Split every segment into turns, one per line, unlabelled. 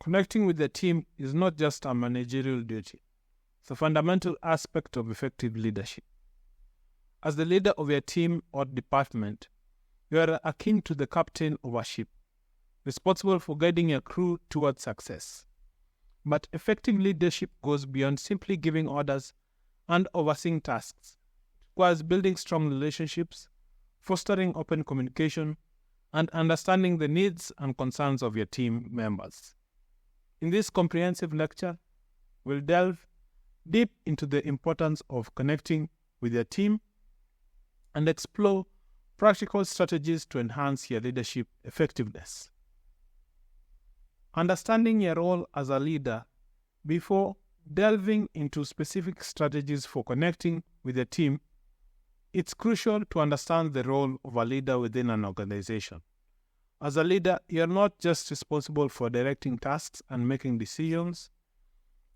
Connecting with the team is not just a managerial duty. It's a fundamental aspect of effective leadership. As the leader of your team or department, you are akin to the captain of a ship, responsible for guiding your crew towards success. But effective leadership goes beyond simply giving orders and overseeing tasks. It requires building strong relationships, fostering open communication, and understanding the needs and concerns of your team members. In this comprehensive lecture, we'll delve deep into the importance of connecting with your team and explore practical strategies to enhance your leadership effectiveness. Understanding your role as a leader. Before delving into specific strategies for connecting with your team, it's crucial to understand the role of a leader within an organization. As a leader, you're not just responsible for directing tasks and making decisions.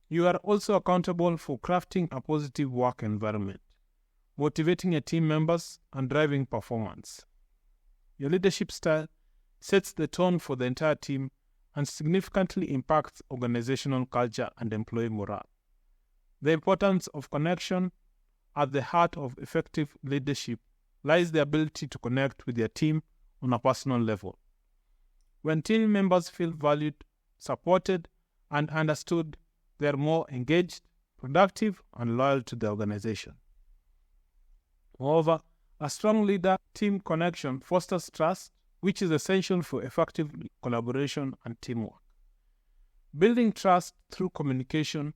You are also accountable for crafting a positive work environment, motivating your team members, and driving performance. Your leadership style sets the tone for the entire team and significantly impacts organizational culture and employee morale. The importance of connection. At the heart of effective leadership lies the ability to connect with your team on a personal level. When team members feel valued, supported, and understood, they are more engaged, productive, and loyal to the organization. Moreover, a strong leader-team connection fosters trust, which is essential for effective collaboration and teamwork. Building trust through communication,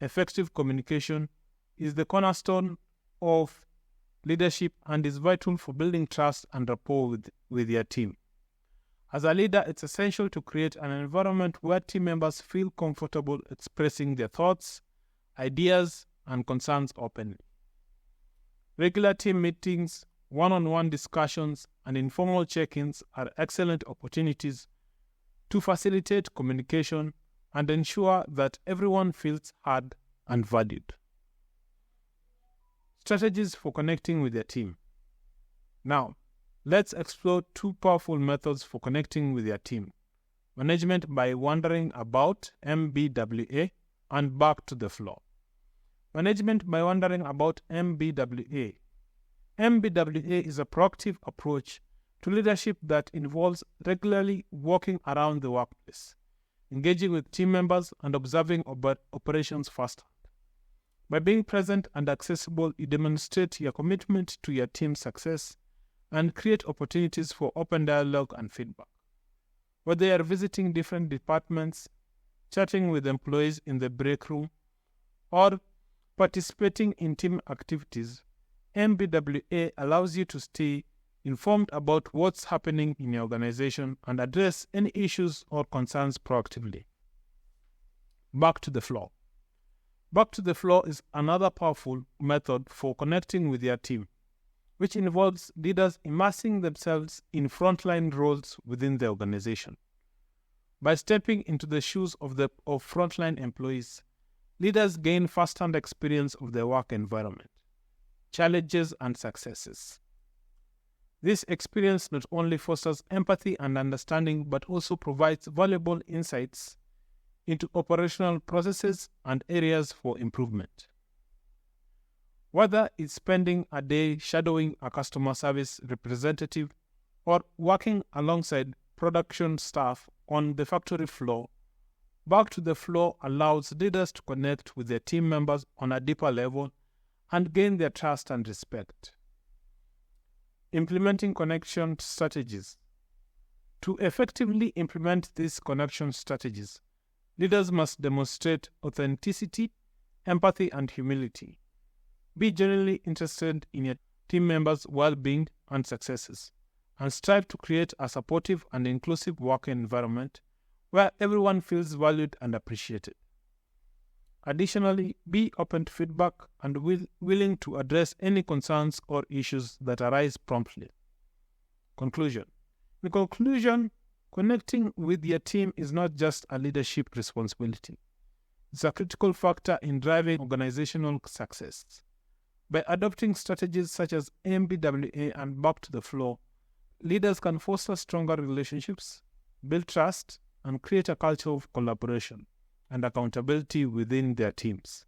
effective communication, is the cornerstone of leadership and is vital for building trust and rapport with your team. As a leader, it's essential to create an environment where team members feel comfortable expressing their thoughts, ideas, and concerns openly. Regular team meetings, one-on-one discussions, and informal check-ins are excellent opportunities to facilitate communication and ensure that everyone feels heard and valued. Strategies for connecting with your team. Now, let's explore two powerful methods for connecting with your team: management by wandering about, MBWA, and back to the floor. Management by wandering about, MBWA. MBWA is a proactive approach to leadership that involves regularly walking around the workplace, engaging with team members, and observing operations firsthand. By being present and accessible, you demonstrate your commitment to your team's success and create opportunities for open dialogue and feedback. Whether you are visiting different departments, chatting with employees in the break room, or participating in team activities, MBWA allows you to stay informed about what's happening in your organization and address any issues or concerns proactively. Back to the floor. Back to the floor is another powerful method for connecting with your team, which involves leaders immersing themselves in frontline roles within the organization. By stepping into the shoes of frontline employees, leaders gain first-hand experience of their work environment, challenges, and successes. This experience not only fosters empathy and understanding, but also provides valuable insights into operational processes and areas for improvement. Whether it's spending a day shadowing a customer service representative or working alongside production staff on the factory floor, back to the floor allows leaders to connect with their team members on a deeper level and gain their trust and respect. Implementing connection strategies. To effectively implement these connection strategies, leaders must demonstrate authenticity, empathy, and humility. Be genuinely interested in your team members' well-being and successes, and strive to create a supportive and inclusive work environment where everyone feels valued and appreciated. Additionally, be open to feedback and willing to address any concerns or issues that arise promptly. Conclusion. In conclusion, connecting with your team is not just a leadership responsibility. It's a critical factor in driving organizational success. By adopting strategies such as MBWA and back to the floor, leaders can foster stronger relationships, build trust, and create a culture of collaboration and accountability within their teams.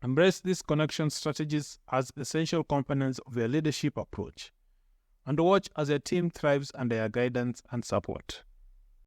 Embrace these connection strategies as essential components of your leadership approach, and watch as your team thrives under your guidance and support.